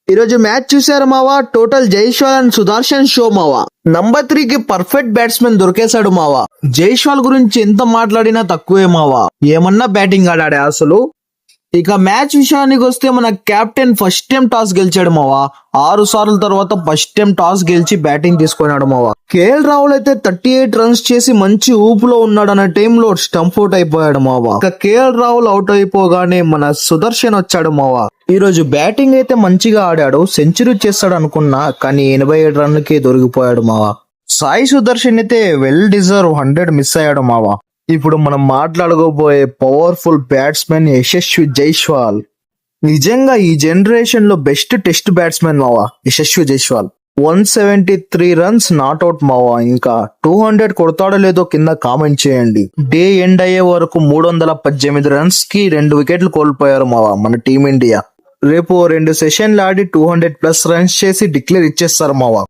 ఈరోజు మ్యాచ్ చూసారు మావా. Total Jaiswal and Sudarshan show మావా. నంబర్ 3 కి పర్ఫెక్ట్ బ్యాట్స్మెన్ దొరికేశాడు మావా. జైస్వాల్ గురించి ఎంత మాట్లాడినా తక్కువే మావా. ఏమన్నా బ్యాటింగ్ ఆడాడే అసలు. ఇక మ్యాచ్ విషయానికి వస్తే మన కెప్టెన్ ఫస్ట్ టైం టాస్ గెలిచాడు మావా. 6 సార్లు తర్వాత ఫస్ట్ టైం టాస్ గెలిచి బ్యాటింగ్ తీసుకున్నాడు మావా. కేఎల్ రాహుల్ అయితే 38 రన్స్ చేసి మంచి ఊపులో ఉన్నాడు అనే టైంలో స్టంప్ అవుట్ అయిపోయాడు మావా. ఇక కేఎల్ రాహుల్ అవుట్ అయిపోగానే మన సుదర్శన్ వచ్చాడు మావా. ఈ రోజు బ్యాటింగ్ అయితే మంచిగా ఆడాడు. సెంచరీ చేస్తాడు అనుకున్నా, కానీ 87 రన్లకి దొరికిపోయాడు మావా. సాయి సుదర్శన్ అయితే వెల్ డిజర్వ్ 100 మిస్ అయ్యాడు మావా. ఇప్పుడు మనం మాట్లాడుకోబోయే పవర్ఫుల్ బ్యాట్స్మెన్ యశస్వి జైస్వాల్. నిజంగా ఈ జనరేషన్ లో బెస్ట్ టెస్ట్ బ్యాట్స్మెన్ మావా యశస్వి జైస్వాల్. 173 రన్స్ నాట్అవుట్ మావా. ఇంకా 200 కొడతాడో లేదో కింద కామెంట్ చేయండి. డే ఎండ్ అయ్యే వరకు 318 రన్స్ కి 2 వికెట్లు కోల్పోయారు మావా మన టీమిండియా. రేపు 2 సెషన్లు ఆడి 200+ రన్స్ చేసి డిక్లేర్ ఇచ్చేస్తారు మావా.